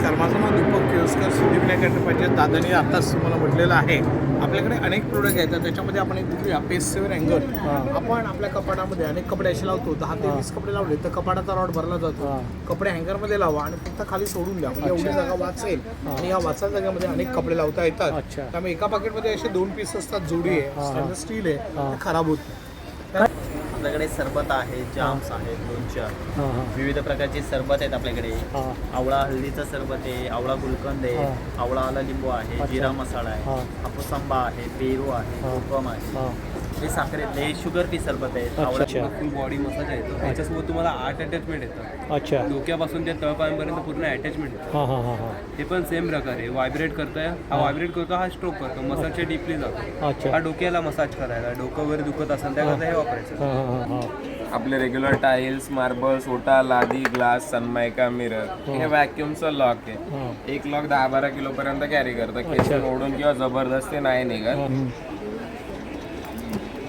नमस्कार, माझं नाव दीपक केळकर, सिद्धिविनायक एंटरप्राइजेस दादानी आत्ताच तुम्हाला म्हटलेलं आहे. आपल्याकडे अनेक प्रोडक्ट आहेत, त्याच्यामध्ये आपण एक बघूया पेस्ट सेवर अँगर. आपण आपल्या कपाटामध्ये अनेक कपडे असे लावतो, 10 ते 20 कपडे लावले तर कपाटाचा रॉड भरला जातो. कपडे हँगरमध्ये लावा आणि फक्त खाली सोडून द्या, म्हणजे एवढी जागा वाचेल आणि या वाचा जागेमध्ये अनेक कपडे लावता येतात. त्यामुळे एका पॅकेटमध्ये असे 2 पीस असतात, जोडी आहे, स्टील आहे, ते खराब होत नाही. आपल्याकडे सरबत आहे, जाम्स आहेत, लोणचं, विविध प्रकारचे सरबत आहेत आपल्याकडे. आवळा हळदीचं सरबत आहे, आवळा गुलकंद आहे, आवळा आला लिंबू आहे, जिरा मसाला आहे, हापूस आंबा आहे, पेरू आहे, कोकम आहे, हे साखरेतले, हे शुगर फ्री सरबत आहे. आवळा फुल बॉडी मसाज येतो, त्याच्यासोबत तुम्हाला 8 अटॅचमेंट येतात. अच्छा, डोक्यापासून ते तळपायांपर्यंत पूर्ण अटॅचमेंट येतं. हे पण सेम प्रकारे व्हायब्रेट करतोय, हा व्हायब्रेट करतो, हा स्ट्रोक करतो, मसाजच्या डीपली जातो. हा डोक्याला मसाज करायला, डोकं वगैरे दुखत असेल त्याकरता हे वापरायचं. आपले रेग्युलर टाइल्स, मार्बल्स, ओटा, लादी, ग्लास, सनमायका, मिरर, हे व्हॅक्युमचं लॉक आहे. एक लॉक 10-12 किलो पर्यंत कॅरी करतं. खेचून ओढून किंवा जबरदस्ती नाही निघत.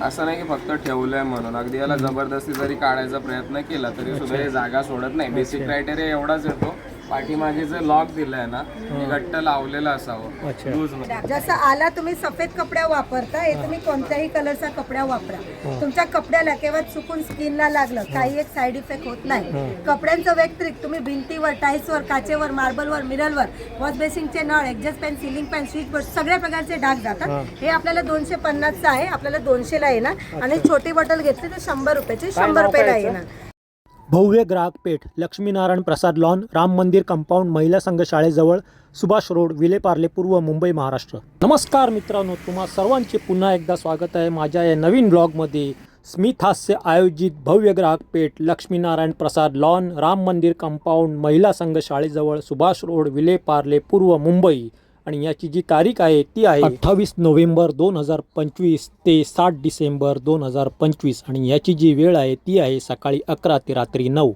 असं नाही की फक्त ठेवलंय म्हणून, अगदी याला जबरदस्ती जरी काढायचा प्रयत्न केला तरी सुद्धा हे जागा सोडत नाही. बेसिक क्रायटेरिया एवढाच येतो, पाठीमागे जे लॉक दिलंय ना ते घट्ट लावलेलं असावं, लूज नाही. जसं आला तुम्ही सफेद कपड्या वापरता, हे तुम्ही कोणत्याही कलरचा कपड्या वापरा. तुमच्या कपड्याला केवळ चुकून स्किनला लागलं काही एक साईड इफेक्ट होत नाही. कपड्यांचं व्यतिरिक्त तुम्ही भिंतीवर, टाईल्सवर, काचेवर, मार्बलवर, मिररवर, वॉश बेसिंगचे नळ, exhaust fan, ceiling fan, switch board, सगळ्या प्रकारचे डाग जातात. हे आपल्याला 250चं आहे, आपल्याला 200ला येणार. आणि छोटी बॉटल घेतली तर 100 रुपयाची, 100 रुपयाला येणार. भव्य ग्राहक पेठ, लक्ष्मीनारायण प्रसाद लॉन, राम मंदिर कंपाऊंड, महिला संघ शाळेजवळ, सुभाष रोड, विलेपार्ले, पूर्व, मुंबई, महाराष्ट्र. नमस्कार मित्रांनो, तुम्हा सर्वांचे पुन्हा एकदा स्वागत आहे माझ्या या नवीन ब्लॉगमध्ये. स्मिथ हास्य आयोजित भव्य ग्राहक पेठ, लक्ष्मीनारायण प्रसाद लॉन, राम मंदिर कंपाऊंड, महिला संघ शाळेजवळ, सुभाष रोड, विलेपार्ले, पूर्व, मुंबई. आणि याची जी तारीख आहे ती आहे 28 नोव्हेंबर 2025 ते 7 डिसेंबर 2025. आणि याची जी वेळ आहे ती आहे सकाळी 11 ते रात्री 9.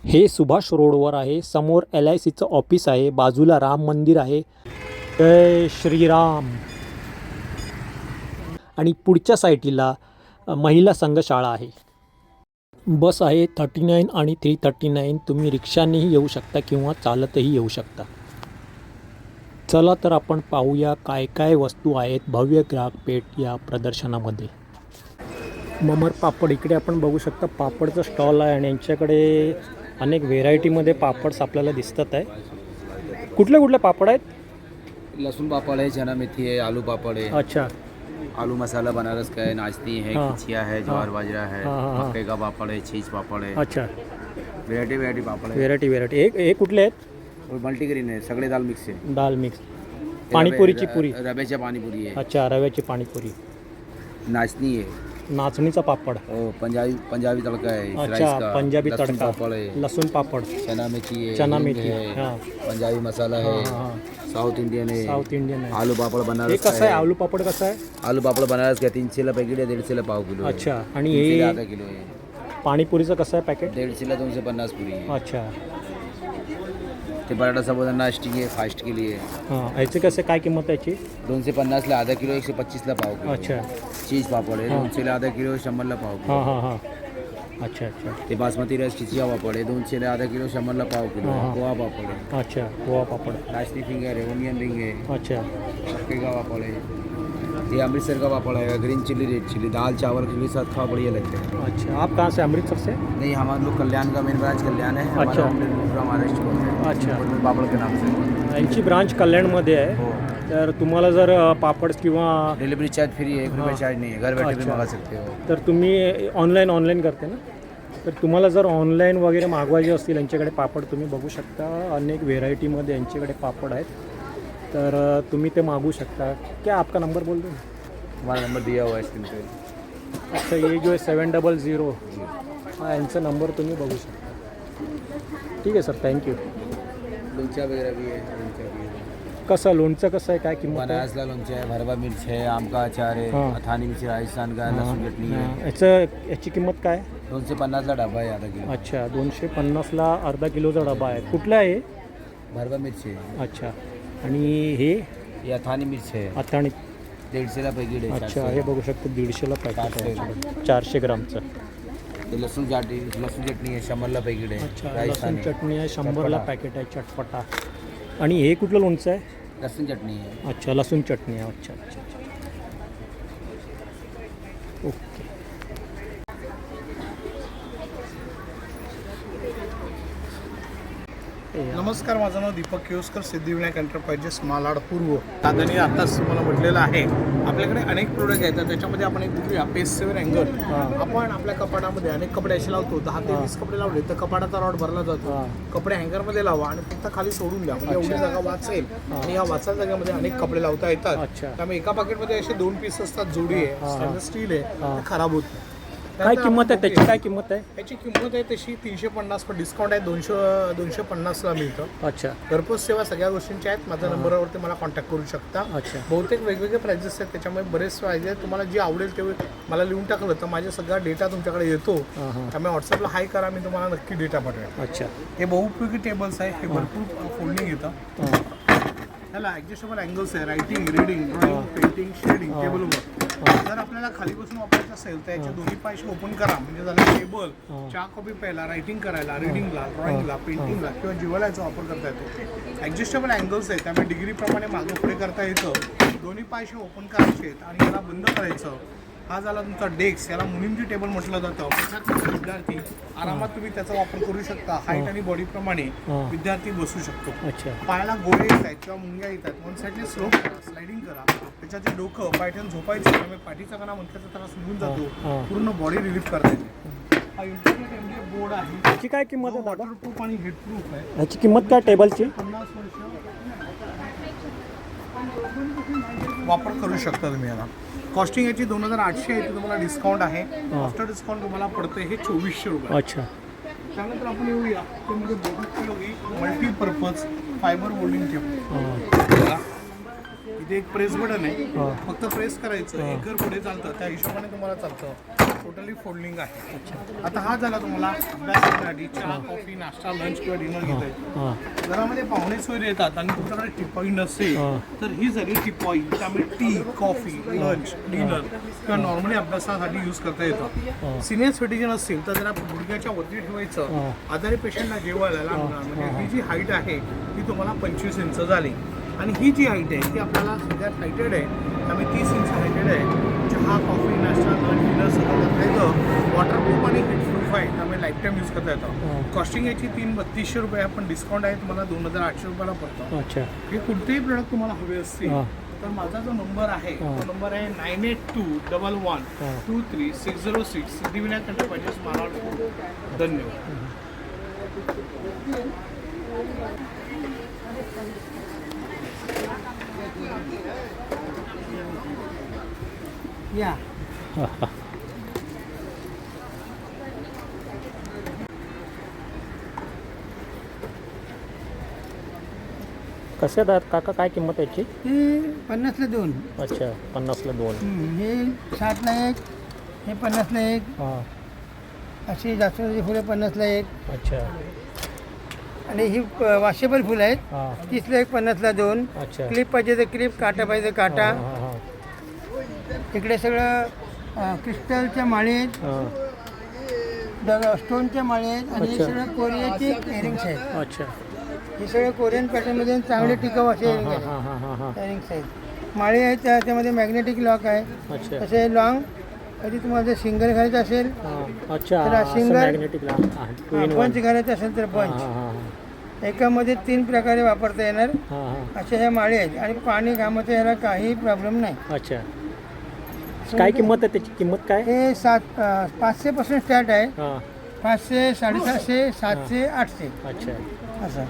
हे सुभाष रोडवर आहे. समोर LICचं ऑफिस आहे, बाजूला राम मंदिर आहे. जय श्रीराम. आणि पुढच्या साईडला महिला संघशाळा आहे. बस आहे 39 आणि 339. तुम्ही रिक्षानेही येऊ शकता किंवा चालतही येऊ शकता. चला तर आपण पाहूया काय काय वस्तू आहेत भव्य ग्राहक पेठ या प्रदर्शनामध्ये. ममर पापड इकडे आपण बघू शकता, पापडचं स्टॉल आहे आणि यांच्याकडे अनेक व्हेरायटीमध्ये पापड्स आपल्याला दिसतात आहे. कुठले कुठले पापड आहेत? लहसुन पापड़ है, चना मेथी है, आलू पापड़ है, अच्छा, आलू मसाला बनारस का है, नाश्ती है, खिचिया है, ज्वार बाजरा है, मक्के का पापड़ है, चीज पापड़ है. अच्छा, व्हेरायटी पापड़ है. व्हेरायटी. हे कुठले आहेत? और मल्टीग्रेन है, सगळे दाल मिक्स है. दाल मिक्स. पाणीपुरीची पुरी. रव्याच्या पाणीपुरी है. अच्छा, रव्याची पाणीपुरी. नाचनी है, नाचणीचा पापड. पंजाबी तड़का है. अच्छा, पंजाबी तड़का, पापड़ है, लसूण पापड, चना मेथी है, चना हींग मेथी, है, हाँ. पंजाबी मसाला है, साउथ इंडियन है, साऊथ इंडियन आहे. आलू पापड़ हे बनारस कसं आहे? आलू पापड कसं आहे? आलू पापड़ बनारस का 300 पैकेट है, 150 पाव किलो है. अच्छा, आणि 300 हे आधा किलो है. पाणीपुरीचं कसं आहे पॅकेट? 150 250 पुरी है. अच्छा, ते पराठा साबुदाणा स्टिंग है, फास्ट के लिए. हां. ह्याचे कसं काय किंमत आहे याची? 250 ला आधा किलो, 125 पाव किलो. अच्छा, चीज पापड़ है, 200 ला आधा किलो, 100 पाव किलो. हां. अच्छा. ते बासमती राईस खिचिया पापड़ है, 200 ला आधा किलो, 100 पाव किलो. पोहा पापड़ है, अच्छा, गोवा पापड. नाश्ती फिंगर है, ओनियन रिंग है, अच्छा, मक्के का पापड़ है. ये अमृतसर का पापड़ है, ग्रीन चिल्ली, रेड चिल्ली, दाल चावल के साथ खाओ, बढ़िया लगते हैं. अच्छा. आप कहाँ से? अमृतसर से? नहीं, हमारे लोग कल्याण का मेन ब्रांच कल्याण है. अच्छा. हमारा महाराष्ट्र को है. अच्छा. पापड़ के नाम से. यांची ब्रांच कल्याणमध्ये आहे. हो. तर तुम्हाला जर पापड किंवा डिलीवरी चार्ज फ्री है, 1 रुपये चार्ज नहीं है, घर बैठे भी अच्छा. मंगा सकते हो. तर तुम्ही ऑनलाईन करते ना, तर तुम्हाला जर ऑनलाईन वगैरे मागवायचे असतील यांच्याकडे पापड तुम्ही बघू शकता. अनेक व्हेरायटीमध्ये यांच्याकडे पापड आहेत, तर तुम्ही ते मागू शकता. क्या आपका नंबर बोल दो? हमारा नंबर दिया हुआ है स्क्रीन पे. अच्छा, ये जो आहे 700 हा यांचा नंबर तुम्ही बघू शकता. ठीक आहे सर, थँक्यू. लोणच्या वगैरह भी है. लोणच्या भी है. कसं लोणचं कसं आहे, काय किंमत आहे? बनारसला लोणचं है, भरवा मिर्च है, आम का अचार है, हाँ. अथानी मिर्च राजस्थान का, लहसुन चटनी है. याची किंमत काय? 250 ला डब्बा है, आधा किलो. अच्छा, 250ला अर्धा किलोचा डबा आहे. कुठला आहे? भरवा मिर्च है. अच्छा. आणि हे ये अथानी मिर्च है, अथाणी. 150 ला पैकेट है. अच्छा, हे बघू शकतो 150ला पॅकेट आहे, 400 ग्रामचं. ते लसूण चटणी आहे 100ला पॅकेट आहे. अच्छा, राजस्थानी लसूण चटणी आहे 100ला पॅकेट आहे, चटपटा. आणि हे कुठलं लोणचं आहे? लसूण चटणी आहे. अच्छा, लसूण चटणी आहे. अच्छा अच्छा अच्छा. ओके. नमस्कार, माझं नाव दीपक केळुसकर, सिद्धिविनायक एंटरप्राइजेस मालाड पूर्व. दादानी आताच तुम्हाला म्हटलेलं आहे आपल्याकडे अनेक प्रोडक्ट आहेत. त्याच्यामध्ये आपण एक बघूया पेस्ट सेवर अँगर. आपण आपल्या कपाटामध्ये अनेक कपडे असे लावतो, 10 ते 20 कपडे लावले तर कपाटाचा रॉड भरला जातो. कपडे हँगरमध्ये लावा आणि फक्त खाली सोडून द्या, म्हणजे एवढी जागा वाचेल. आणि या वाचा जागेमध्ये अनेक कपडे लावता येतात. त्यामुळे एका पॅकेटमध्ये असे 2 पीस असतात, जोडी आहे, स्टेनलेस स्टील आहे, ते खराब होत नाही. काय किंमत आहे त्याची? काय किंमत आहे? याची किंमत आहे तशी 350, पण डिस्काउंट आहे 250ला मिळतं. अच्छा घरपोच सेवा सगळ्या गोष्टींच्या आहेत. माझ्या नंबरवरती मला कॉन्टॅक्ट करू शकता. अच्छा. बहुतेक वेगवेगळे प्राइजेस आहेत, त्याच्यामुळे बरेच पाहिजे. तुम्हाला जे आवडेल ते मला लिहून टाकलं तर माझा सगळा डेटा तुमच्याकडे येतो. त्यामुळे व्हॉट्सअपला हाय करा, मी तुम्हाला नक्की डेटा पाठवेल. अच्छा. हे बहुउपयोगी टेबल्स आहे, हे भरपूर फोल्डिंग येतं. त्याला ॲडजस्टेबल अँगल्स आहे, writing, reading, drawing, painting, shading, टेबलवर. जर आपल्याला खाली बसून वापरायचं असेल तर याचे दोन्ही पायशी ओपन करा, म्हणजे झालं टेबल चहा कॉपी प्यायला, रायटिंग करायला, रीडिंगला, ड्रॉइंगला, पेंटिंगला किंवा जिवायलाचा वापर करता येतो. ॲडजस्टेबल अँगल्स आहे, त्यामुळे डिग्रीप्रमाणे मागं पुढे करता येतं. दोन्ही पायशी ओपन करायचे आहेत आणि याला बंद करायचं. हा झाला तुमचा डेस्क, याला मुलींची टेबल म्हटलं जातं. त्याच्यात विद्यार्थी आरामात तुम्ही त्याचा वापर करू शकता. हाईट आणि बॉडीप्रमाणे विद्यार्थी बसू शकतो. अच्छा. पायाला गोळे येत आहेत किंवा मुंग्या येत आहेत, वन साईडने स्लोप करा, स्लायडिंग करा. त्याच्याचे डोकं पायठ्यानं झोपायचं, त्यामुळे पाठीचा कणा मनक्याचा त्रास निघून जातो. पूर्ण बॉडी रिलीफ करता येते. हा इंटरनेट एमडी बोर्ड आहे. त्याची काय किंमत आहे दादा? वॉटरप्रूफ आणि हेडप्रूफ आहे. ह्याची किंमत काय टेबलची? 50 वर्ष वापर करू शकता तुम्ही याला. कॉस्टिंग याची 2800 आहे, तुम्हाला डिस्काउंट आहे. आफ्टर डिस्काउंट तुम्हाला पडतं हे 2400 रुपये. अच्छा. त्यानंतर आपण येऊया त्यामध्ये मल्टीपर्पज फायबर होल्डिंग टेबल. इथे एक प्रेस बटन आहे, फक्त प्रेस करायचं, एक घर पुढे चालतं, त्या हिशोबाने तुम्हाला चालतं. टोटली फोल्डिंग आहे. आता हा झाला तुम्हाला अभ्यासासाठी चहा, कॉफी, नाश्ता, लंच किंवा डिनर घेता येतो. घरामध्ये पाहुणे सोयरे येतात आणि तुमच्याकडे टिपॉई नसेल तर ही झाली टिपॉई. त्यामुळे टी, कॉफी, लंच, डिनर किंवा नॉर्मली अभ्यासासाठी यूज करता येतं. सिनियर सिटीजन असतील तर जरा गुडघ्याच्या वरती ठेवायचं. आजारी पेशंटला जेवायला लागणार, म्हणजे ही जी हाईट आहे ती तुम्हाला 25 इंच झाली. आणि ही जी हाईट आहे ती आपल्याला सगळ्यात हायटेड आहे, त्यामुळे 30 इंच हायटेड आहे. चहा, कॉफी, नाश्ता, लंच, डिनर सगळं करता येतं. वॉटरप्रूफ आणि हिटप्रूफ आहे, त्यामुळे लाईफ टाईम यूज करता येतं. कॉस्टिंग याची 3200 रुपये आहे, पण डिस्काउंट आहे तुम्हाला 2800 रुपयाला पडतं. अच्छा. हे कुठलेही प्रोडक्ट तुम्हाला हवे असतील तर माझा जो नंबर आहे तो नंबर आहे 9821123606. सिद्धिविनायक एंटरप्राइजेस मालाड. धन्यवाद. या कसे आहेत काका? काय किंमत आहे याची? हे 50ला 2. अच्छा, 50ला 2. हे 60ला 1, हे 50ला 1, हां. अशी जास्वंदाची फुलं 50ला 1. अच्छा. आणि ही वॉशेबल फुलं आहेत, हां. 30ला 1, 50ला 2. अच्छा. क्लिप पाहिजे तर क्लिप, काटा पाहिजे तर काटा. हां हां इकडे सगळं क्रिस्टलच्या माळी आहेत, स्टोनच्या माळी आहेत आणि हे अच्छा. सगळं कोरियाचे इयरिंग्स आहेत. अच्छा. हे सगळे कोरियन पॅटर्नमध्ये चांगले टिकाऊ असे हां हां हां हां हां. इयरिंग्स आहेत. माळी आहेत, त्यामध्ये मॅग्नेटिक लॉक आहे. अच्छा. तसे लॉंग कधी तुम्हाला जर सिंगल घालायचं असेल, अच्छा. तर सिंगल मॅग्नेटिक बंच घालायचं असेल तर बंच. एकामध्ये 3 प्रकारे वापरता येणार अशा ह्या माळी आहेत. आणि पाणी घामाचं ह्याला काही प्रॉब्लेम नाही. अच्छा. काय किंमत आहे त्याची? किंमत काय? हे 500 पासून स्टार्ट आहे. 500, 750, 700, 800 अच्छा. असं.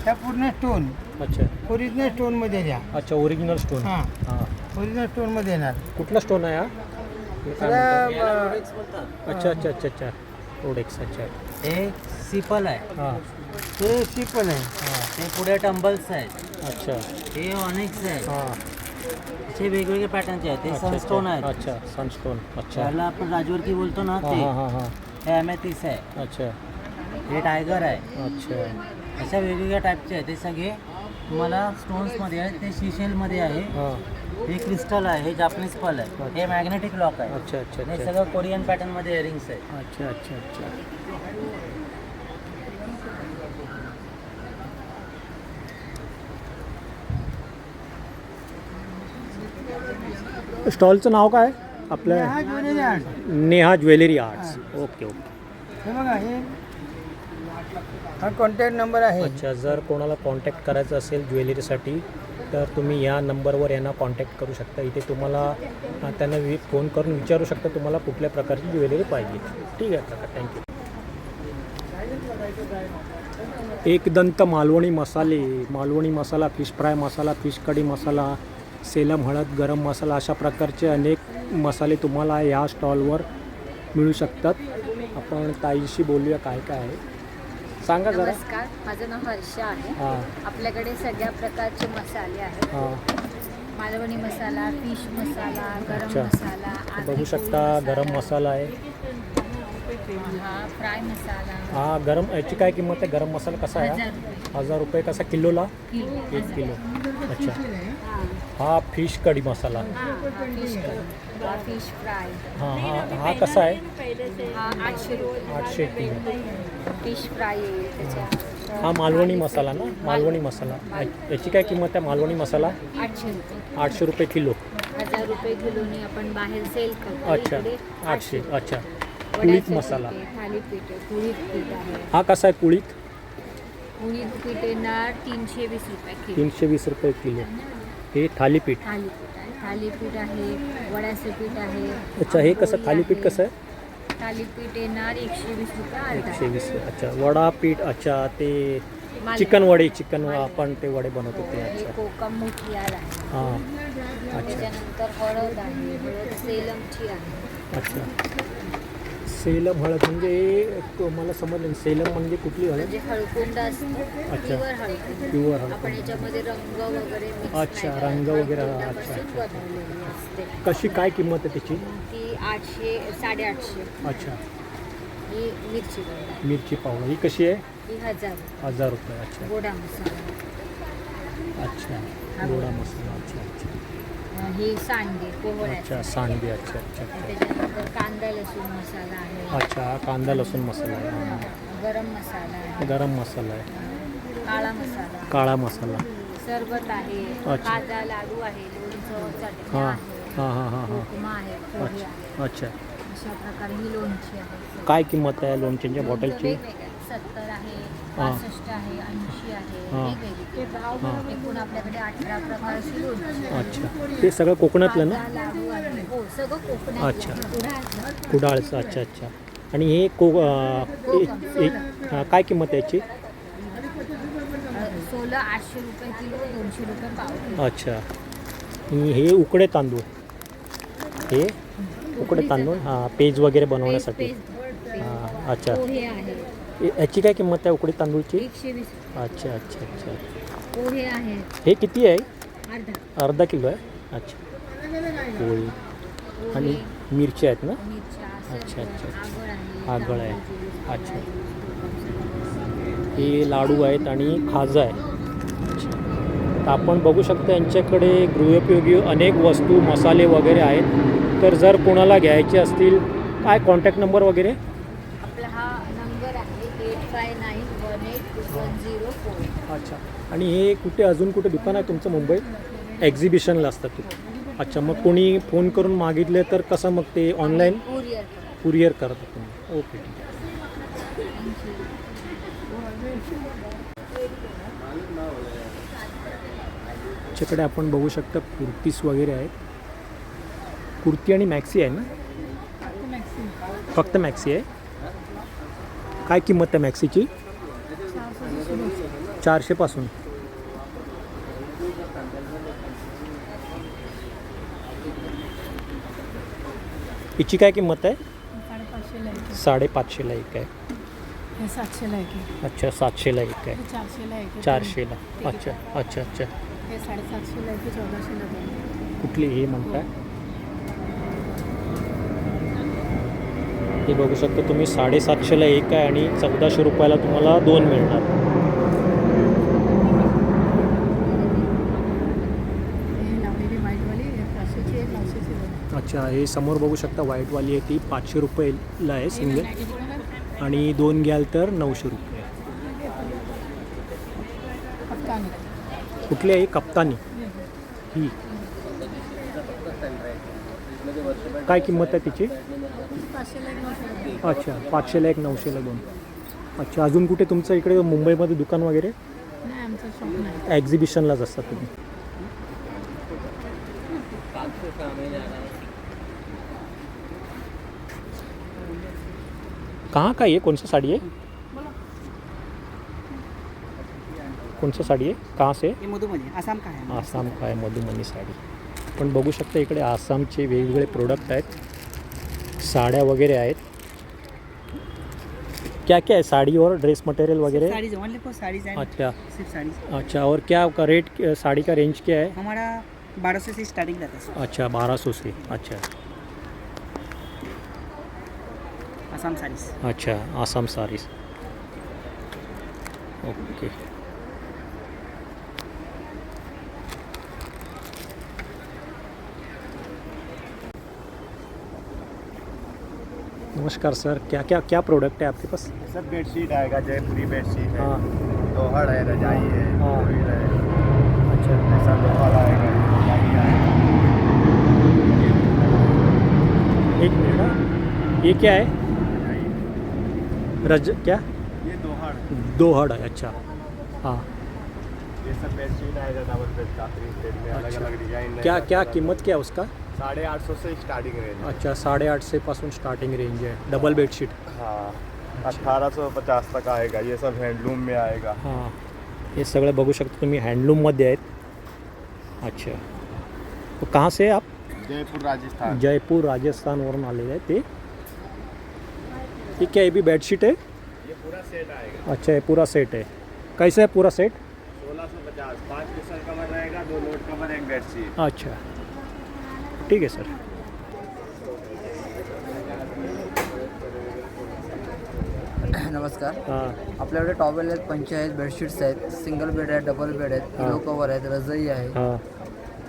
ह्या पूर्ण स्टोन. अच्छा. ओरिजिनल स्टोनमध्ये द्या. अच्छा, ओरिजिनल स्टोन. हां, हां. ओरिजिनल स्टोनमध्ये येणार. कुठला स्टोन आहे हा? त्याला अच्छा अच्छा अच्छा अच्छा. रोडेक्स. अच्छा. हे सिपल आहे, हां. हे सिपल आहे. ते पुढे टंबल्स आहेत, अच्छा. हे ऑनिक्स आहे. हां. असे वेगवेगळे पॅटर्नचे आहेत. ते अच्छा, सनस्टोन आहेत. अच्छा, सनस्टोन. अच्छा. त्याला आपण राजवर्ती बोलतो ना हां ते. हां हां हां. हे ॲमेथिस आहे, अच्छा. हे टायगर आहे. अच्छा. अशा वेगवेगळ्या टाईपचे आहेत. ते सगळे तुम्हाला स्टोन्समध्ये आहे ते शिशेलमध्ये आहे. हां. हे क्रिस्टल आहे, हे जापनीज पल आहे, हे मॅग्नेटिक लॉक आहे. अच्छा अच्छा हे अच्छा सगळं कोरियन पॅटर्नमध्ये इयरिंग्स आहे. अच्छा अच्छा अच्छा. स्टॉलचं नाव काय आपलं? हा jewellery art. Neha jewellery arts. Okay okay. हे बघा हे हा कॉन्टॅक्ट नंबर आहे. अच्छा, जर कोणाला कॉन्टॅक्ट करायचं असेल ज्वेलरीसाठी तर तुम्ही या नंबरवर यांना कॉन्टॅक्ट करू शकता. इथे तुम्हाला त्यांना फोन करून विचारू शकता तुम्हाला कुठल्या प्रकारची ज्वेलरी पाहिजे. ठीक आहे काका, थँक्यू. एकदंत मालवणी मसाले, मालवणी मसाला, फिश फ्राय मसाला, फिश कढी मसाला, सेलम हळद, गरम मसाला, अशा प्रकारचे अनेक मसाले तुम्हाला या स्टॉलवर मिळू शकतात. आपण ताईशी बोलूया काय काय आहे, सांगा जरा. नमस्कार, माझं नाव हर्षा आहे. हां आपल्याकडे सगळ्या प्रकारचे मसाले आहेत. हां. मालवणी मसाला, फिश मसाला, गरम अच्छा. मसाला, बघू आगरी शकता पोळी गरम मसाला आहे. हा फ्राय मसाला. हा गरम, याची काय किंमत आहे? गरम मसाला कसा आहे? 1000 रुपये 1000 रुपये. कसा किलोला? किलो. 1 किलो. अच्छा. हा फिश कढी मसाला. फिश करी, हा फिश फ्राय. हां हां. हा कसा आहे? हा 800 रुपये 800 किलो. फिश फ्राय येईल त्याच्या. हा मालवणी मसाला ना? मालवणी मसाला. याची काय किंमत आहे मालवणी मसाला? 800 रुपये 800 रुपये किलो. 1000 रुपये किलोने आपण बाहेर सेल करतो. अच्छा. इकडे 800. अच्छा. वड्याचं कुळीत पीठ मसाला. आहे, थालीपीठ आहे, कुळीत पीठ आहे. हा कसा आहे कुळीत? कुळीत पीठ येणार 320 रुपये किलो. 320 रुपये किलो. हे थालीपीठ. थालीपीठ आहे, थालीपीठ आहे, वड्याचं पीठ आहे. अच्छा, हे कसं आंबोळी थालीपीठ आहे. कसं आहे? थालीपीठ येणार 120 रुपये अर्धा. 120. अच्छा, वडा पीठ. अच्छा, ते मालवणी. चिकन वडे, चिकन आपण ते वडे बनवतो ते. हे अच्छा. कोकम मोठियार आहे. हां. अच्छा त्याच्यानंतर हळद आहे, हळद सेलमची आहे. अच्छा. सेलम हळद म्हणजे मला समजलं नाही. सेलम म्हणजे कुठली हळद? म्हणजे हळकुंड असतं, अच्छा. प्युअर हळकुंड. प्युअर हळद. आपण याच्यामध्ये रंग वगैरे mix अच्छा, नाही रंग करत. वगैरे. हळकुंडापासून अच्छा, अच्छा. बनवलेली असते. कशी काय किंमत आहे त्याची? ती 800 850. अच्छा. ही मिरची पावडर, मिरची पावडर ही कशी आहे? ही 1000. 1000 रुपये. अच्छा गोडा मसाला, अच्छा. गोडा मसाला. अच्छा अच्छा ही सांडगे अच्छा. पोहळ्याची. सांडगे. अच्छा अच्छा अच्छा. त्याच्यानंतर कांदा लसूण मसाला आहे. अच्छा, हा कांदा लसूण मसाला आहे. हां. गरम मसाला आहे. गरम मसाला आहे. काळा मसाला, काळा मसाला. सरबत आहे, अच्छा. खाजा लाडू आहे, लोणचं चटणी हां आहे, हां हां हां हां. उपमा आहे, पोहे अच्छा आहे. अच्छा. अशा प्रकारे ही लोणची आहे. काय किंमत आहे लोणच्यांच्या लोणचं बॉटलची? वेगवेगळे आहे. 70 आहे, हां. 65 आहे, 80 आहे, हां. वेगवेगळे. एकूण आपल्याकडे 18 प्रकारची लोणची आहे. अच्छा, ते सगळं कोकणातलं ना? खाजा लाडू आहे. हो, सगळं कोकणात. अच्छा. कुडाळचं. कुडाळचं. अच्छा अच्छा. आणि हे काय किंमत आहे याची? सोलं 800 रुपये किलो, 200 रुपये पाव किलो. अच्छा. आणि हे उकडे तांदूळ, हे उकडे तांदूळ. हां, पेज वगैरे बनवण्यासाठी. हां. अच्छा. पोहे आहे, याची काय किंमत आहे उकडे तांदूळची? 120. अच्छा अच्छा अच्छा. पोहे आहेत हे किती आहे? अर्धा. अर्धा किलो आहे. अच्छा. पोळी आणि पोहे, मिरची आहेत ना? मिरच्या, अच्छा, अच्छा. आगळ आहे, आगळ आहे. तांदूळ, अच्छा. हे लाडू आहेत आणि खाजा आहे. अच्छा. तर आपण बघू शकता यांच्याकडे गृहोपयोगी अनेक वस्तू, मसाले वगैरे आहेत. तर जर कोणाला घ्यायचे असतील, काय कॉन्टॅक्ट नंबर वगैरे? आपला हा नंबर आहे 8591812104. अच्छा. आणि हे कुठे अजून कुठे दुकान आहे तुमचं मुंबईत? एक्झिबिशनला असतात तुम्ही? अच्छा. मग कोणी फोन करून मागितले तर कसं मग ते ऑनलाईन कुरिअर. कुरिअर करता तुम्ही? ओके. त्याच्याकडे आपण बघू शकता कुर्तीस वगैरे आहेत. कुर्ती आणि मॅक्सी आहे ना? फक्त मॅक्सी आहे. काय किंमत आहे मॅक्सीची? 400 पासून. हिची काय किंमत आहे? 550ला एक आहे. 700ला एक आहे. अच्छा, 700ला एक आहे. 400ला एक आहे. 400ला. अच्छा अच्छा अच्छा. हे 750ला एक आहे, 1400ला दोन आहे. कुठली हे म्हणताय? हे बघू शकता तुम्ही 750ला एक आहे आणि 1400 रुपयाला तुम्हाला दोन मिळणार. अच्छा, हे समोर बघू शकता व्हाईटवाली आहे ती 500 रुपयेला आहे सिंगल, आणि 2 घ्याल तर 900 रुपये. कुठली आहे? कप्तानी. ही काय किंमत आहे तिची? अच्छा, 500ला 1, 900ला 2. अच्छा, अजून कुठे तुमचं इकडे मुंबईमध्ये दुकान वगैरे? एक्झिबिशनलाच असतात तुम्ही. कहाँ का ये? कौन सा साड़ी है? कौन सा साड़ी है? कहाँ से? मधुबनी आसाम का है. आसाम का आहे मधुबनी साडी. पण बघू शकता इकडे आसामचे वेगवेगळे प्रोडक्ट आहेत, साड्या वगैरे आहेत. क्या क्या है? साड़ी और ड्रेस मटेरियल वगैरह? Saris only for saris end अच्छा सिर्फ साड़ीज. अच्छा, और क्या का रेट, साड़ी का रेंज क्या है? हमारा 1200 से स्टार्टिंग रहता है. अच्छा, 1200 से. अच्छा आसाम साड़ीज. अच्छा, आसाम सारीज. ओके. नमस्कार सर, क्या क्या क्या प्रोडक्ट है आपके पास? सर बेडशीट आएगा, जयपुरी बेडशीट है, हाँ दोहड़ है, रजाई है, हाँ। कोयल है, अच्छा ऐसा दोहड़ आएगा, रजाई आएगा। एक मिनट हाँ। ये क्या है? रज क्या? ये दोहड़, दोहड़ है. अच्छा हाँ. ये सब बेडशीट आएगा डबल बेड का, 3 बेड में अलग अलग डिजाइन. क्या क्या कीमत क्या है उसका? 850 से स्टार्टिंग रेंज. अच्छा, 850 पासून स्टार्टिंग रेंज है. Double bedsheet. हाँ, 1850 तक आएगा. ये सब हैंडलूम में आएगा. हां, हे सगळं बघू शकता तुम्ही, हँडलूममध्ये आहेत. अच्छा, तो कहाँ से आप? जयपुर राजस्थान. जयपूर राजस्थानवरून आलेले आहे ते. ठीक है, ये भी बेडशीट है? ये पूरा सेट आएगा. अच्छा, ये पूरा सेट है. कैसे है पूरा सेट? 1650, 5 पिसल कवर रहेगा, 2 लोड कवर, 1 बेडशीट. अच्छा, ठीक आहे सर. नमस्कार. हां आपल्याकडे टॉवेल आहेत, पंचे आहेत, बेडशीट्स आहेत, सिंगल बेड आहेत, डबल बेड आहेत, पिलो कवर आहेत, रजई आहे, हां.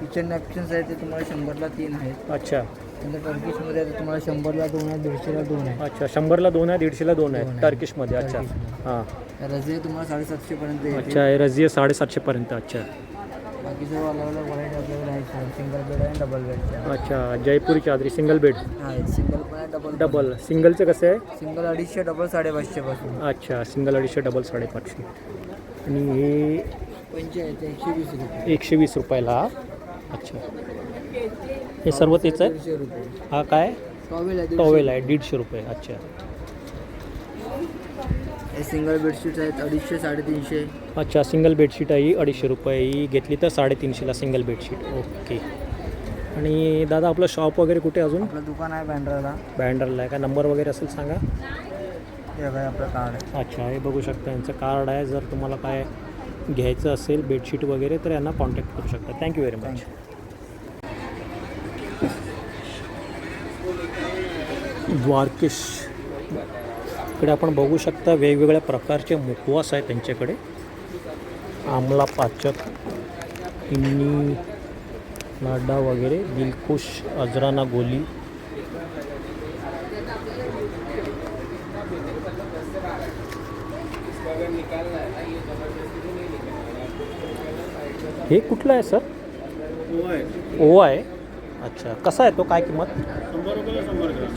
किचन नॅपकिन्स आहेत, ते तुम्हाला 100ला 3 आहेत. अच्छा नंतर टर्किशमध्ये आहे, ते तुम्हाला 100ला 2 आहेत, 150ला 2 आहे. अच्छा, 100ला 2 आहे, 150ला 2 आहे टर्किशमध्ये. अच्छा हां. रजई तुम्हाला 750 पर्यंत येते. अच्छा, हे रजिया 750 पर्यंत. अच्छा बाकी सर्व अलग अलग व्हरायटी आपल्याकडे आहेत, सिंगल बेड आहे, डबल बेड अच्छा, जयपुरी चादरी सिंगल बेड. आहे. सिंगल पण आहे, डबल डबल. सिंगलचं कसं आहे? सिंगल 250, डबल 550 पासून. अच्छा, सिंगल 250, डबल 550. आणि हे पंचे आहेत ते 120 रुपये. 120 रुपयाला. अच्छा, हे सर्व तेच आहे. 150 रुपये. हा काय? टॉवेल आहे, टॉवेल आहे, 150 रुपये. अच्छा, हे सिंगल बेडशीट आहेत 250, 350. अच्छा, सिंगल बेडशीट आहे ही 250 रुपये. ही घेतली तर 350ला सिंगल बेडशीट. ओके. आणि दादा आपलं शॉप वगैरे कुठे अजून? आपलं दुकान आहे बँड्राला. बँडरला आहे का? नंबर वगैरे असेल सांगा. हे काय आपलं कार्ड आहे. अच्छा, हे बघू शकता यांचं कार्ड आहे. जर तुम्हाला काय घ्यायचं असेल बेडशीट वगैरे तर यांना कॉन्टॅक्ट करू शकता. Thank you very much. द्वारकेश. इकडे आपण बघू शकता वेगवेगळ्या प्रकारचे मुखवास आहेत त्यांच्याकडे. आमला पाचक, इन्नी, लाडा वगैरे, दिलखुश, अजराना गोली. हे कुठलं आहे सर? ओवा आहे. अच्छा, कसा आहे तो? काय किंमत?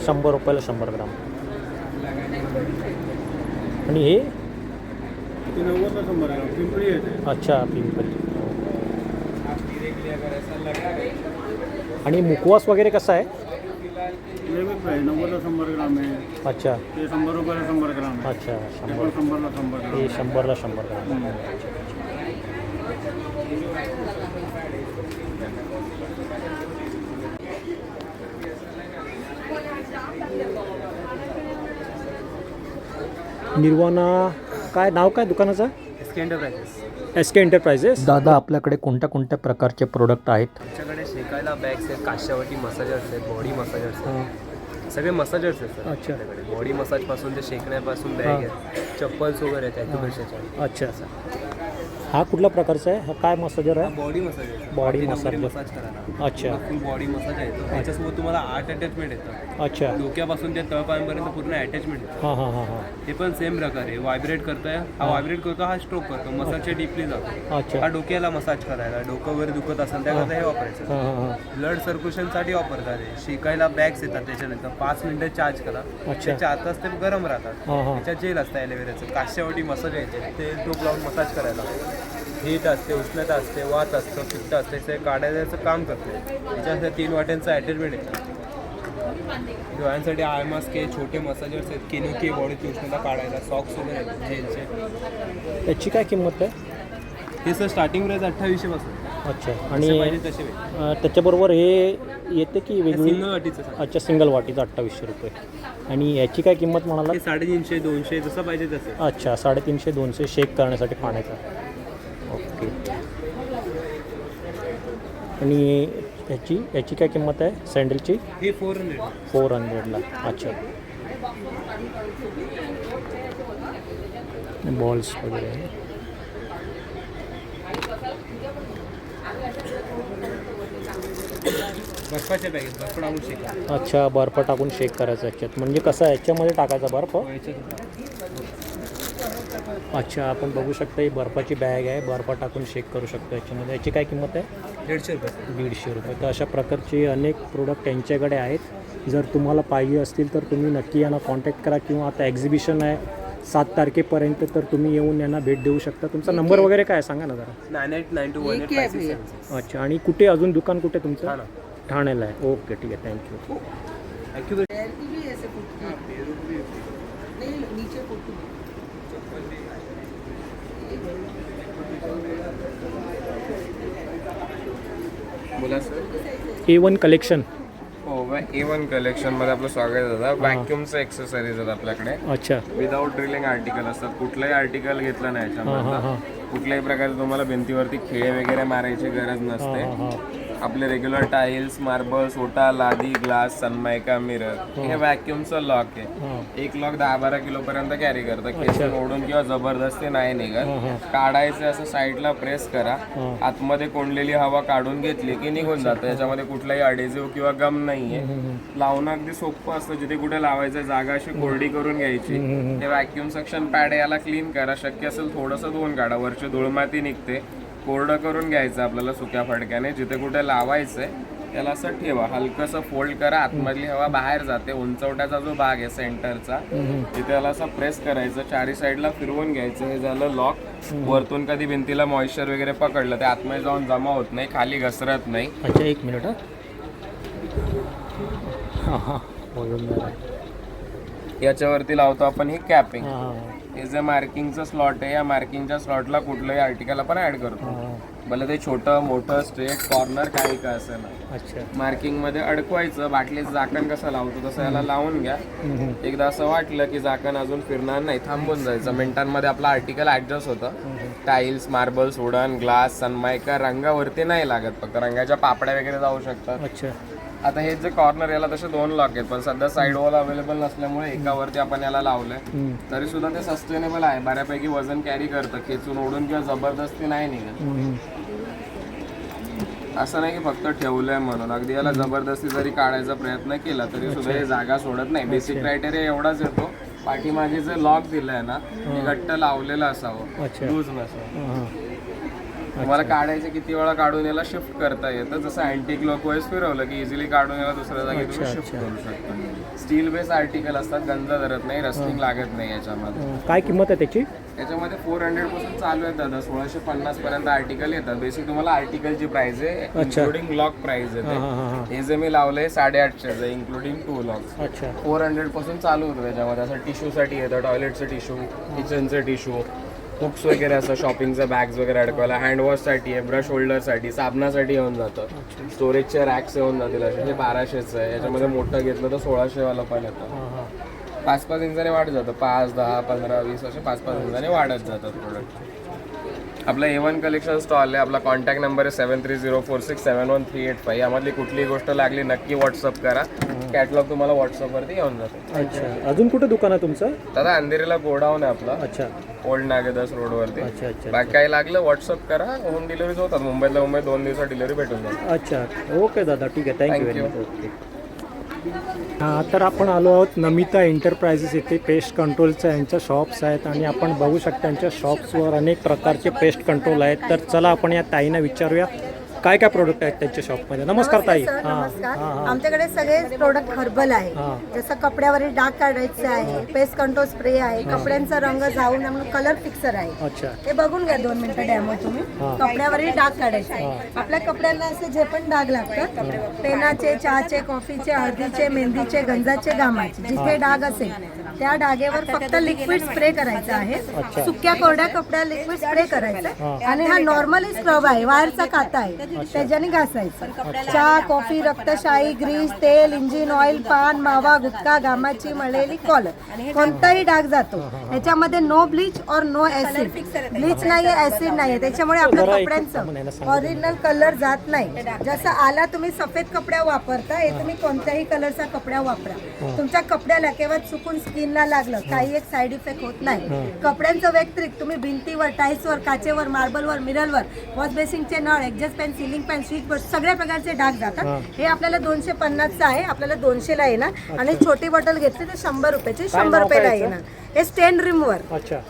100 रुपयाला 100 ग्राम. आणि हे? अच्छा, पिंपरी. आणि मुखवास वगैरे कसा आहे? 90-100 ग्राम आहे. अच्छा, ते 100 रुपयाला 100 ग्राम आहे. अच्छा, ते पण 100ला 100 ग्राम. हे 100ला 100 ग्राम. निर्वाणा. काय नाव काय दुकानाचं? एस के एंटरप्राइजेस. दादा आपल्याकडे कोणत्या कोणत्या प्रकारचे प्रोडक्ट आहेत? आमच्याकडे शेकायला बॅग्स आहेत, काशावटी मसाजर्स आहेत, बॉडी मसाजर्स आहेत, सगळे मसाजर्स आहेत सर. अच्छा. आपल्याकडे बॉडी मसाजपासून ते शेकण्यापासून बॅग आहेत, चप्पल्स वगैरे आहेत ॲक्युप्रेशरच्या. अच्छा. हा कुठल्या प्रकारचा आहे? हा काय मसाजर आहे? बॉडी मसाज आहे. बॉडी पाठीला मसाज. वगैरे मसाज करायला अच्छा फुल बॉडी मसाज येतो. त्याच्यासोबत तुम्हाला 8 अटॅचमेंट येतं. अच्छा डोक्यापासून ते तळपायांपर्यंत पूर्ण अटॅचमेंट येतं. हां हां हां हां ते पण सेम प्रकारे व्हायब्रेट करतोय. हा व्हायब्रेट करतो, हा स्ट्रोक करतो, मसाजच्या डीपली जातो. अच्छा हा डोक्याला मसाज करायला, डोकं वगैरे दुखत असेल त्याकरता हे वापरायचं. हां हां हां ब्लड सर्क्युलेशनसाठी वापरतात. हे शिकायला बॅग्स येतात त्याच्यानंतर 5 मिनिटं चार्ज करा. अच्छा. ते 4 तास ते गरम राहतात. हां हां त्याच्यात जेल असतं ॲलोवेराचं, काश्यावटी मसाज यायचे, ते टोप लावून मसाज करायला. हीट असते, उष्णता असते, वात असतं, पित्त असते, ते काढायचं काम करते. त्याच्यानंतर 3 वाट्यांचं अटॅचमेंट येतं. डोळ्यांसाठी आय मास्क आहे, छोटे मसाजर्स आहेत, केनुकी बॉडीची उष्णता काढायला, सॉक्स वगैरे आहेत जेलचे. त्याची काय किंमत आहे? हे सर स्टार्टिंग प्राईस 2800 पासून. अच्छा जसे आणि पाहिजे तसे त्याच्याबरोबर हे येते की वेगळी? सिंगल वाटीचं सर. अच्छा सिंगल वाटीचं 2800 रुपये. आणि याची काय किंमत म्हणाला? हे 350 200 जसं पाहिजे तसं. अच्छा 350 200 शेक करण्यासाठी पाण्याचा. ओके. आणि याची काय किंमत आहे सँडलची? हे 400. 400ला. अच्छा बॉल्स वगैरे. बर्फाच्या पॅकेट बर्फ टाकून शेक. अच्छा बर्फ टाकून शेक करायचं याच्यात. म्हणजे कसं आहे याच्यामध्ये टाकायचा बर्फ? अच्छा आपण बघू शकता ही बर्फाची बॅग आहे, बर्फ टाकून शेक करू शकतो याच्यामध्ये. याची काय किंमत आहे? 150 रुपये. 150 रुपये. तर अशा प्रकारचे अनेक प्रोडक्ट त्यांच्याकडे आहेत. जर तुम्हाला पाहिजे असतील तर तुम्ही नक्की यांना कॉन्टॅक्ट करा, किंवा आता एक्झिबिशन आहे 7 तारखेपर्यंत, तर तुम्ही येऊन यांना भेट देऊ शकता. तुमचा नंबर वगैरे काय सांगा ना जरा. 9892185676. अच्छा आणि कुठे अजून दुकान कुठे तुमचं? ठाण्याला आहे. ओके ठीक आहे थँक्यू. थँक्यू. बोला सर. A1 collection. हो A1 कलेक्शनमध्ये आपलं स्वागत होतं. व्हॅक्यूमचं एक्सेसरीज आहेत आपल्याकडे. अच्छा विदाऊट ड्रिलिंग आर्टिकल असतात. कुठलंही आर्टिकल घेतलं नाही याच्यामध्ये. कुठल्याही प्रकारे तुम्हाला भिंतीवरती खिळे वगैरे मारायची गरज नसते. आपले रेग्युलर टाईल्स, मार्बल्स, ओटा, लादी, ग्लास, सनमायका, मिरर, हे व्हॅक्यूमचं लॉक आहे. एक लॉक 10-12 किलो पर्यंत कॅरी करतं. केसून ओढून किंवा जबरदस्ती नाही निघत. काढायचं असं साईडला प्रेस करा. आतमध्ये कोंडलेली हवा काढून घेतली की निघून जातं. याच्यामध्ये कुठलाही अडेसिव्ह किंवा गम नाहीये. लावणं अगदी सोपं असतं. जिथे कुठे लावायचं जागा अशी कोरडी करून घ्यायची. हे व्हॅक्यूम सक्शन पॅड याला क्लीन करा. शक्य असेल थोडंसं धुवून काढा, वरची धूळमाती निघते. कोरडं करून घ्यायचं आपल्याला सुक्या फडक्याने. जिथे कुठे लावायचंय त्याला असं ठेवा, हलकंसं फोल्ड करा, आतमधली हवा बाहेर जाते. उंचवट्याचा जो भाग आहे सेंटरचा, तिथे त्याला असं प्रेस करायचं, चारी साईडला फिरवून घ्यायचं. हे झालं लॉक. वरतून कधी भिंतीला मॉइश्चर वगैरे पकडलं ते आतमध्ये जाऊन जमा होत नाही, खाली घसरत नाही. अच्छा एक मिनिट. याच्यावरती लावतो आपण ही कॅपिंग. हे जे मार्किंगचं स्लॉट आहे, या मार्किंगच्या स्लॉटला कुठलंही आर्टिकल आपण ऍड करतो. भले ते छोटं मोठं स्ट्रेट कॉर्नर काही का असेल. अच्छा मार्किंगमध्ये अडकवायचं. बाटलीचं झाकण कसं लावतो तसं याला लावून घ्या. एकदा असं वाटलं की झाकण अजून फिरणार नाही, थांबून जायचं. मिनिटांमध्ये आपलं आर्टिकल ऍडजस्ट होतं. Tiles, marbles, wooden, glass, Sunmica रंगावरती नाही लागत, फक्त रंगाच्या पापड्या वगैरे जाऊ शकतात. अच्छा आता हे जे कॉर्नर याला तसे 2 लॉक आहेत, पण सध्या साईड वॉल अवेलेबल नसल्यामुळे एकावरती आपण याला लावलंय. तरी सुद्धा ते सस्टेनेबल आहे, बऱ्यापैकी वजन कॅरी करतं. खेचून ओढून किंवा जबरदस्ती नाही निघत. असं नाही की फक्त ठेवलंय म्हणून. अगदी याला जबरदस्ती जरी काढायचा प्रयत्न केला तरी सुद्धा हे जागा सोडत नाही. बेसिक क्रायटेरिया एवढाच येतो, पाठीमागे जे लॉक दिलंय ना ते घट्ट लावलेलं असावं, लूज नसावं. तुम्हाला काढायचं किती वेळा काढून याला शिफ्ट करता येतं. जसं अँटिक क्लॉकवाईज फिरवलं की इझिली काढून याला दुसऱ्या जागी तुम्ही शिफ्ट करू शकता. स्टील बेस आर्टिकल असतात, गंज धरत नाही, रस्टिंग लागत नाही याच्यामध्ये. काय किंमत आहे त्याची? याच्यामध्ये 400 पासून चालू आहे दादा, 1650 पर्यंत आर्टिकल येतात. बेसिक तुम्हाला आर्टिकलची प्राइस आहे, इन्क्लुडिंग लॉक प्राइस आहे. हे जे मी लावलंय 850 आहे, इन्क्लुडिंग 2 लॉक्स. अच्छा 400 पासून चालू होतं. त्याच्यामध्ये असं टिश्यूसाठी येतं, टॉयलेटचं टिश्यू, किचनचं टिश्यू, हुक्स वगैरे असं शॉपिंगचं बॅग्स वगैरे अडकवायला, हँडवॉशसाठी आहे, ब्रश होल्डरसाठी, साबणासाठी येऊन जातं. स्टोरेजचे रॅक्स येऊन जातील असे. हे 1200चं आहे. याच्यामध्ये मोठं घेतलं तर 1600 वाला पण येतं. 5-5 इंचाने वाढत जातं. 5, 10, 15, 20 असे 5-5 इंचाने वाढत जातात प्रोडक्ट. आपला A1 कलेक्शन स्टॉल आहे. आपला कॉन्टॅक्ट नंबर आहे 7304671385. यामधली कुठलीही गोष्ट लागली नक्की व्हॉट्सअप करा. कॅटलॉग तुम्हाला व्हॉट्सअपवरती येऊन जातो. अच्छा, अजून कुठं दुकान आहे तुमचं? दादा अंधेरीला गोडाऊन आहे आपला, अच्छा ओल्ड नागेदास रोडवरती. अच्छा अच्छा बाकी काही लागलं व्हॉट्सअप करा. होम डिलिव्हरीज होतात मुंबईला. मुंबईत 2 दिवसात डिलिव्हरी भेटून जाते. अच्छा, ओके दादा, ठीक आहे, thank you very Thank much. Okay. हां, तर आपण आलो आहोत नमिता एंटरप्राइजेस येथे. पेस्ट कंट्रोलच्या यांच्या शॉप्स आहेत आणि आपण बघू शकता यांच्या शॉप्सवर अनेक प्रकारचे पेस्ट कंट्रोल आहेत. तर चला आपण या ताईंना विचारूया काय काय प्रोडक्ट आहेत त्यांच्या शॉपमध्ये. नमस्कार ताई. सर, हां नमस्कार. हां हां आमच्याकडे सगळे प्रोडक्ट हर्बल आहे. हां. जसं कपड्यावरील डाग काढायचे आहे, पेस्ट कंट्रोल स्प्रे आहे, कपड्यांचा रंग जाऊन म्हणून कलर फिक्सर आहे. अच्छा हे बघून घ्या 2 मिनिटं डेमो तुम्ही. हां. कपड्यावरील डाग काढायचे आहे. आपल्या कपड्यांना असे जे पण डाग लागतात, पेनाचे, चहाचे, कॉफीचे, हळदीचे, मेहंदीचे, गंजाचे, घामाचे, जिथे डाग असेल त्या डागेवर फक्त लिक्विड स्प्रे करायचं आहे. सुक्या कोरड्या कपड्या लिक्विड स्प्रे करायचं आणि हा नॉर्मली स्क्रब आहे, वायरचा काता आहे, त्याच्याने घासायचं. चहा, कॉफी, रक्तशाही, ग्रीस, तेल, इंजिन ऑइल, पान, मावा, गुटखा, घामाची मळलेली कॉलर, कोणताही डाग जातो. याच्यामध्ये नो ब्लीच और नो ऍसिड. ब्लीच नाहीये, ऍसिड नाहीये, त्याच्यामुळे आपल्या कपड्यांचं ओरिजिनल कलर जात नाही. जसं आला तुम्ही सफेद कपड्या वापरता, हे तुम्ही कोणत्याही कलरचा कपड्या वापरा. तुमच्या कपड्याला केव्हा चुकून स्किनला लागलं काही एक साईड इफेक्ट होत नाही. कपड्यांचं व्यतिरिक्त तुम्ही भिंतीवर, टाईल्सवर, काचेवर, मार्बलवर, मिररवर, वॉश बेसिंगचे नळ, exhaust fan, ceiling fan, switch board सगळ्या प्रकारचे डाग जातात. हे आपल्याला 250चं आहे, आपल्याला 200ला येणार. आणि छोटी बॉटल घेतली तर 100 रुपयाची, 100 रुपयाला येणार. हे स्टेन रिमूव्हर,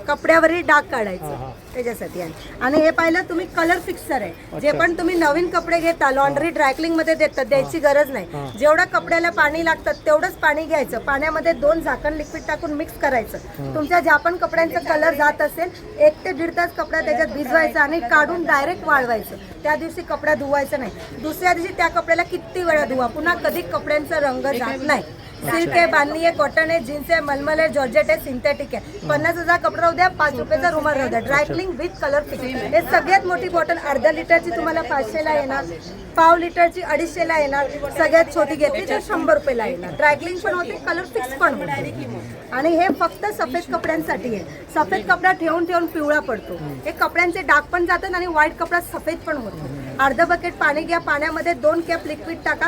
कपड्यावरील डाग काढायचं त्याच्यासाठी आहे. आणि हे पाहिलं तुम्ही कलर फिक्सर आहे. जे पण तुम्ही नवीन कपडे घेता लॉन्ड्री ड्रायक्लिंग मध्ये देतात, द्यायची गरज नाही. जेवढं कपड्याला पाणी लागतं तेवढंच पाणी घ्यायचं. पाण्यामध्ये 2 झाकण लिक्विड टाकून मिक्स करायचं. तुमच्या ज्या पण कपड्यांचा कलर जात असेल 1 ते 1.5 तास कपडा त्याच्यात भिजवायचा आणि काढून डायरेक्ट वाळवायचं. त्या दिवशी कपडा धुवायचा नाही. दुसऱ्या दिवशी त्या कपड्याला किती वेळा धुवा, पुन्हा कधी कपड्यांचा रंग जात नाही. सिल्क आहे, बांधणी आहे, कॉटन आहे, जीन्स आहे, मलमल आहे, जॉर्जेट आहे, सिंथेटिक आहे. 50,000 कपडा राहू द्या, 5 रुपयाचा रुमाल राहू द्या. Dry cleaning with colour fix. हे सगळ्यात मोठी बॉटल 1/2 लिटरची तुम्हाला 500ला येणार, 1/2 लिटरची 250ला येणार. सगळ्यात छोटी घेतली तर 100 रुपयाला येणार. ड्रायक्लिंग पण होते, कलर फिक्स पण होते. आणि हे फक्त सफेद कपड्यांसाठी आहे. सफेद कपडा ठेवून ठेवून पिवळा पडतो. हे कपड्यांचे डाग पण जातात आणि व्हाईट कपडा सफेद पण होतो. अर्धा बकेट पाणी घ्या, पाण्यामध्ये 2 कॅप लिक्विड टाका,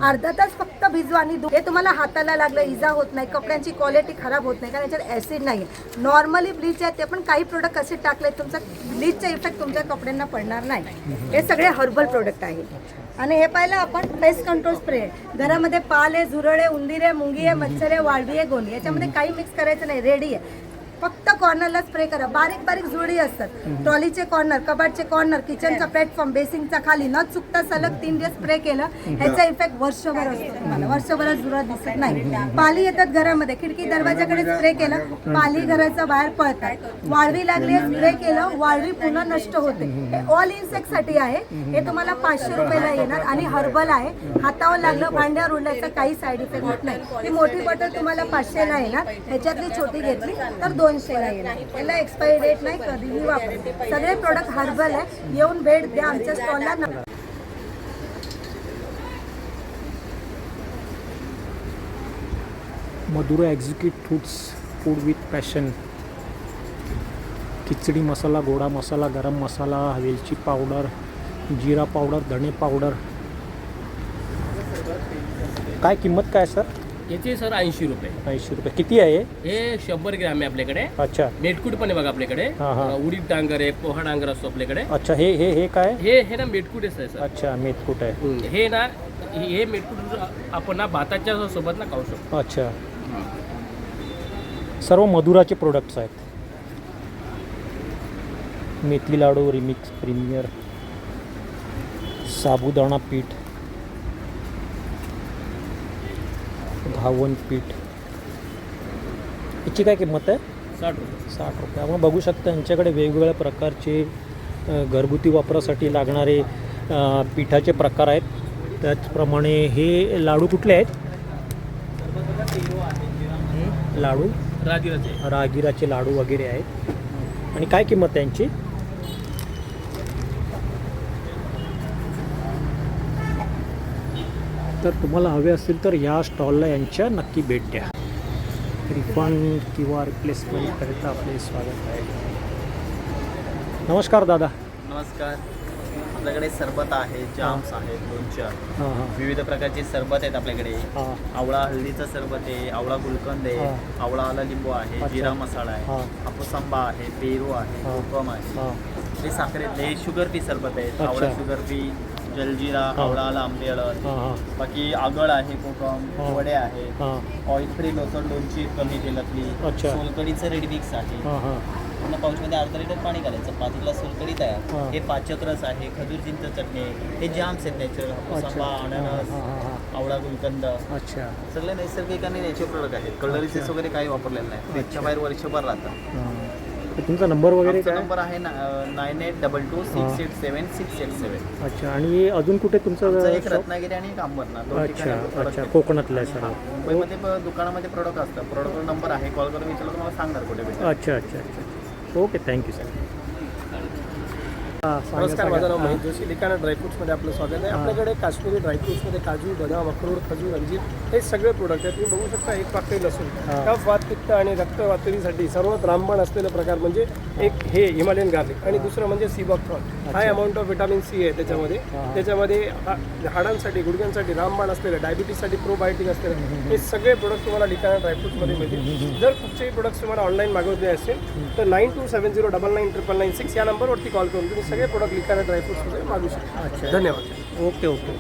अर्धा तास फक्त भिजवा आणि हे तुम्हाला हाताला लागलं इजा होत नाही, कपड्यांची क्वालिटी खराब होत नाही, कारण याच्यात ऍसिड नाही. नॉर्मली ब्लीच आहे ते पण काही प्रोडक्ट असे टाकले तुमचा ब्लीचचा इफेक्ट तुमच्या कपड्यांना पडणार नाही. हे सगळे हर्बल प्रोडक्ट आहे. आणि हे पाहिलं आपण पेस्ट कंट्रोल स्प्रे. घरामध्ये पाल आहे, झुरळ आहे, उंदीर आहे, मुंगी आहे, मच्छर आहे, वाळवी आहे, गोंडी, याच्यामध्ये काही मिक्स करायचं नाही, रेडी आहे. फक्त कॉर्नरला स्प्रे करा. बारीक बारीक जुळी असतात. ट्रॉलीचे कॉर्नर, कबाटचे कॉर्नर, किचनचा प्लॅटफॉर्म, बेसिंगचा खाली न चुकता सलग 3 दिवस स्प्रे केलं, ह्याचा इफेक्ट वर्षभर असतो तुम्हाला. वर्षभरात जुळत दिसत नाही. पाली येतात घरामध्ये, खिडकी दरवाजाकडे स्प्रे केलं, पाली घराच्या बाहेर पळतात. वाळवी लागली, स्प्रे केलं, वाळवी पुन्हा नष्ट होते. हे ऑल इन्सेक्ट साठी आहे. हे तुम्हाला 500 रुपयाला येणार आणि हर्बल आहे. हातावर लागलं, भांड्यावर उडल्याचा काही साईड इफेक्ट होत नाही. ही मोठी बॉटल तुम्हाला 500ला येणार. ह्याच्यातली छोटी घेतली तर 200ला येणार. याला एक्सपायरी डेट नाही, कधीही वापरू. सगळे प्रोडक्ट हर्बल आहे. येऊन भेट द्या आमच्या स्टॉलला. Madhura exquisite foods, food with passion. खिचडी मसाला, गोडा मसाला, गरम मसाला, वेलची पावडर, जिरा पावडर, धणे पावडर. काय किंमत काय सर? याचे सर 80 रुपये. 80 रुपये. किती आहे हे 100 ग्रॅम आहे आपल्याकडे. अच्छा. मेटकूट पण आहे बघा आपल्याकडे. उडीद डांगर आहे, पोहा डांगर असतो आपल्याकडे. अच्छा. हे काय? हे ना मेटकूट आहे सर. अच्छा, मेटकूट आहे. हे ना हे मेटकूट आपण ना भाताच्या सोबत ना खाऊ शकतो. अच्छा. सर्व मधुराचे प्रोडक्ट्स आहेत. मेथी लाडू, रिमिक्स, प्रीमियर, साबुदाणा पीठ, घावन पीठ. याची काय किंमत आहे? 60 रुपये. 60 रुपये. आपण बघू शकता यांच्याकडे वेगवेगळ्या प्रकारचे घरगुती वापरासाठी लागणारे पिठाचे प्रकार आहेत. त्याचप्रमाणे हे लाडू कुठले आहेत? लाडू रागिराचे लाडू वगैरे आहेत. आणि काय किंमत आहे यांची? तर तुम्हाला हवे असतील तर या स्टॉलला यांच्या नक्की भेट द्या. रिफंड किंवा रिप्लेसमेंट करता आपले स्वागत आहे. नमस्कार दादा. नमस्कार. आपल्याकडे सरबत आहे, जाम्स आहेत, लोणच्या, हां हां विविध प्रकारचे सरबत आहेत आपल्याकडे. हां आवळा हळदीचं सरबत आहे, आवळा गुलकंद आहे, आवळा आला लिंबू आहे, जिरा मसाला आहे, हापूस आंबा आहे, पेरू आहे, कोकम आहे. हां हे साखरेतले हे शुगर फ्री सरबत आहेत. अच्छा. आवळा शुगर फ्री, जलजिरा, आवळा आला आंबे हळद. हां हां बाकी आगळ आहे, कोकम, वडे आहेत, हां ऑइल फ्री लोचड लोणची कमी तेलातली, अच्छा. सोलकडीचं रेडी मिक्स आहे. हां हां पूर्ण पाऊचमध्ये अर्धा लिटर पाणी घालायचं, 5 ग्लास सोलकडी तयार. हां. हे पाचक रस आहे, खजूर चिंच चटणी आहे, हे जाम्स आहेत नॅचरल, हापूस आंबा, अननस, हां हां हां आवळा गुलकंद, अच्छा. सगळे नैसर्गिक आणि नॅचरल प्रोडक्ट आहेत. कलरीसेस वगैरे काही वापरलेलं नाही, त्याच्या बाहेर वर्षभर राहतं. हां. तर तुमचा नंबर वगैरे आमचा काय? नंबर आहे 9822687687. अच्छा. आणि अजून कुठे तुमचं आमचं एक shop? रत्नागिरी आणि एक अंबरनाथ, दोन अच्छा ठिकाणी product अच्छा आहेत. कोकणातलं आहे सर्व. मुंबईमध्ये दुकानामध्ये प्रोडक्ट असतं, प्रोडक्टवर नंबर आहे, कॉल करून विचारलं तुम्हाला सांगणार कुठे भेटेल. अच्छा अच्छा अच्छा. Okay, thank you sir. नमस्कार, माझं नाव महेश जोशी. लिकाना ड्रायफ्रुट्समध्ये आपलं स्वागत आहे. आपल्याकडे काश्मीरी ड्रायफ्रुट्समध्ये काजू, बदाम, अक्रोड, खजूर, अंजीर हे सगळे प्रोडक्ट आहेत. तुम्ही बघू शकता एक पाकळी लसूण. कफ, वात, पित्त आणि रक्तवातरीसाठी सर्वात रामबाण असलेलं प्रकार म्हणजे एक हे हिमालयन गार्लिक आणि दुसरं म्हणजे सीबॉक्थॉन. High amount of vitamin C आहे त्याच्यामध्ये हाडांसाठी, गुडघ्यांसाठी रामबाण असलेलं, डायबिटीससाठी प्रोबायोटिक असलेलं हे सगळे प्रोडक्ट तुम्हाला लिकाना ड्रायफ्रुट्समध्ये मिळतील. जर कुठचेही प्रोडक्ट्स तुम्हाला ऑनलाईन मागवले असेल तर 9270999996 या नंबरवरती कॉल करून तुम्ही सगळे प्रोडक्ट लिकाना ड्रायफ्रुट्समध्ये मागू शकता. अच्छा. धन्यवाद. Okay okay.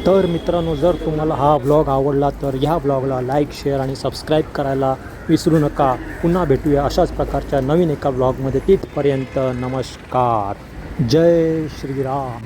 तर मित्रांनो, जर तुम्हाला हा ब्लॉग आवडला तर ह्या ब्लॉगला लाईक, शेअर आणि सबस्क्राईब करायला विसरू नका. पुन्हा भेटूया अशाच प्रकारच्या नवीन एका ब्लॉगमध्ये. तिथपर्यंत नमस्कार. जय श्रीराम.